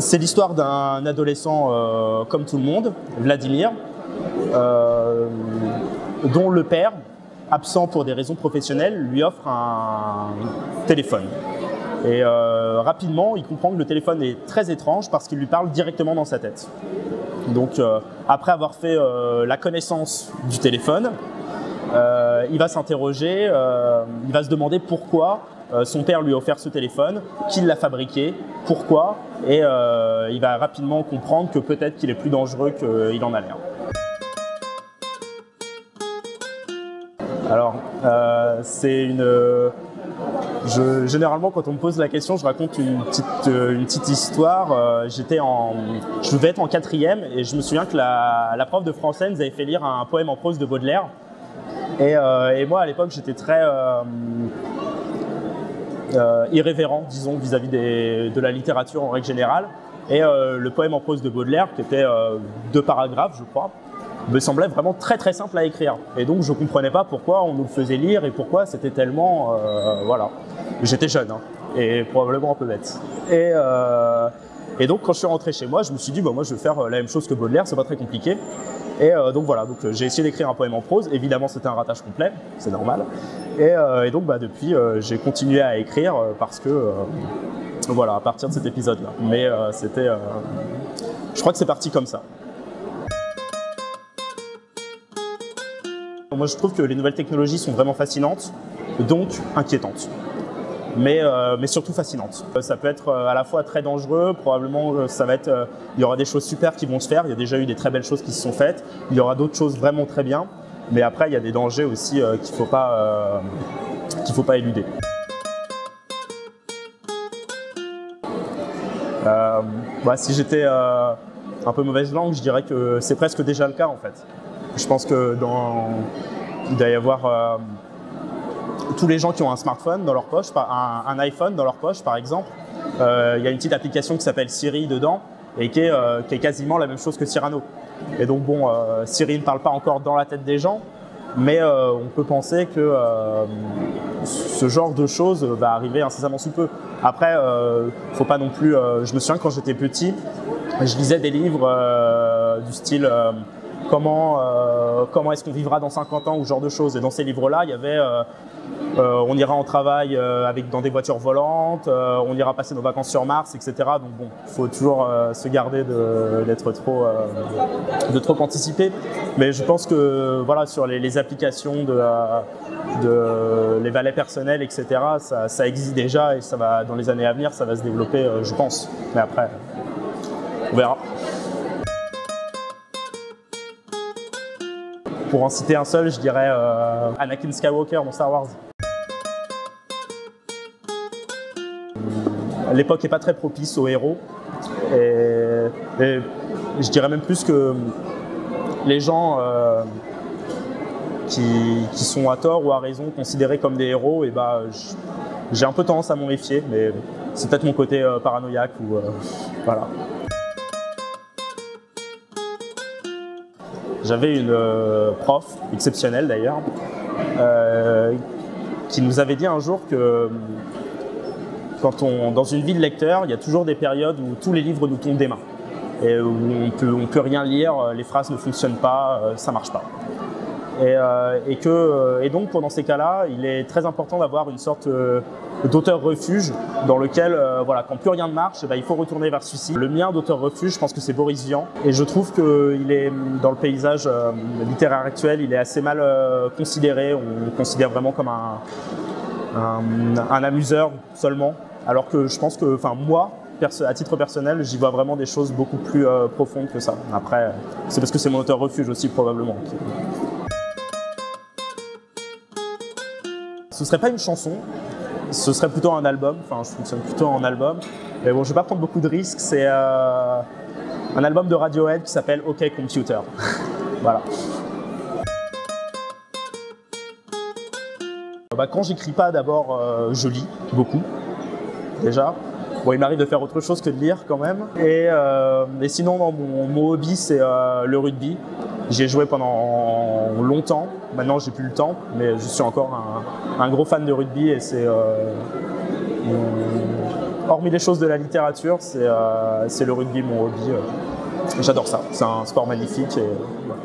C'est l'histoire d'un adolescent comme tout le monde, Vladimir, dont le père, absent pour des raisons professionnelles, lui offre un téléphone. Et rapidement, il comprend que le téléphone est très étrange parce qu'il lui parle directement dans sa tête. Donc, après avoir fait la connaissance du téléphone, il va s'interroger, il va se demander pourquoi son père lui a offert ce téléphone, qui l'a fabriqué, pourquoi, et il va rapidement comprendre que peut-être qu'il est plus dangereux qu'il en a l'air. Alors, généralement, quand on me pose la question, je raconte une petite histoire. Je devais être en 4e et je me souviens que la prof de français nous avait fait lire un poème en prose de Baudelaire. Et moi, à l'époque, j'étais très irrévérent, disons, vis-à-vis de la littérature en règle générale. Et le poème en prose de Baudelaire, qui était 2 paragraphes, je crois, me semblait vraiment très simple à écrire. Et donc, je ne comprenais pas pourquoi on nous le faisait lire et pourquoi c'était tellement... voilà. J'étais jeune, hein, et probablement un peu bête. Et donc, quand je suis rentré chez moi, je me suis dit, bah, moi, je vais faire la même chose que Baudelaire, c'est pas très compliqué. Et donc voilà, j'ai essayé d'écrire un poème en prose. Évidemment, c'était un ratage complet, c'est normal. Et donc, bah, depuis, j'ai continué à écrire parce que... voilà, à partir de cet épisode-là. Mais c'était... je crois que c'est parti comme ça. Moi, je trouve que les nouvelles technologies sont vraiment fascinantes, donc inquiétantes. Mais surtout fascinantes. Ça peut être à la fois très dangereux, probablement il y aura des choses super qui vont se faire, il y a déjà eu des très belles choses qui se sont faites, il y aura d'autres choses vraiment très bien, mais après il y a des dangers aussi qu'il faut pas éluder. Si j'étais un peu mauvaise langue, je dirais que c'est presque déjà le cas en fait. Je pense que il doit y avoir tous les gens qui ont un smartphone dans leur poche, un iPhone dans leur poche par exemple. Il y a une petite application qui s'appelle Siri dedans et qui est quasiment la même chose que Cyrano. Et donc bon, Siri ne parle pas encore dans la tête des gens, mais on peut penser que ce genre de choses va arriver incessamment sous peu. Après, faut pas non plus... je me souviens quand j'étais petit, je lisais des livres du style comment est-ce qu'on vivra dans 50 ans ou ce genre de choses. Et dans ces livres-là, il y avait on ira en travail dans des voitures volantes, on ira passer nos vacances sur Mars, etc. Donc bon, il faut toujours se garder de trop anticiper. Mais je pense que voilà, sur les applications les valets personnels, etc., ça existe déjà et ça va, dans les années à venir, ça va se développer, je pense. Mais après, on verra. Pour en citer un seul, je dirais Anakin Skywalker dans Star Wars. L'époque n'est pas très propice aux héros et je dirais même plus que les gens qui sont à tort ou à raison considérés comme des héros, et j'ai un peu tendance à m'en méfier, mais c'est peut-être mon côté paranoïaque ou voilà. J'avais une prof, exceptionnelle d'ailleurs, qui nous avait dit un jour que dans une vie de lecteur, il y a toujours des périodes où tous les livres nous tombent des mains et où on peut rien lire, les phrases ne fonctionnent pas, ça marche pas. Et donc pendant ces cas-là, il est très important d'avoir une sorte d'auteur refuge dans lequel, voilà, quand plus rien ne marche, il faut retourner vers celui-ci. Le mien d'auteur refuge, je pense que c'est Boris Vian. Et je trouve qu'il est, dans le paysage littéraire actuel, il est assez mal considéré. On le considère vraiment comme un amuseur seulement. Alors que je pense que, moi, à titre personnel, j'y vois vraiment des choses beaucoup plus profondes que ça. Après, c'est parce que c'est mon auteur refuge aussi, probablement. Ce serait pas une chanson, ce serait plutôt un album. Enfin, je fonctionne plutôt en album. Mais bon, je vais pas prendre beaucoup de risques. C'est un album de Radiohead qui s'appelle OK Computer. Voilà. Quand j'écris pas, d'abord, je lis beaucoup, déjà. Bon, il m'arrive de faire autre chose que de lire quand même. Et sinon, mon hobby, c'est le rugby. J'y ai joué pendant longtemps. Maintenant, j'ai plus le temps, mais je suis encore un gros fan de rugby et c'est hormis les choses de la littérature, c'est le rugby, mon hobby. J'adore ça. C'est un sport magnifique. Et, voilà.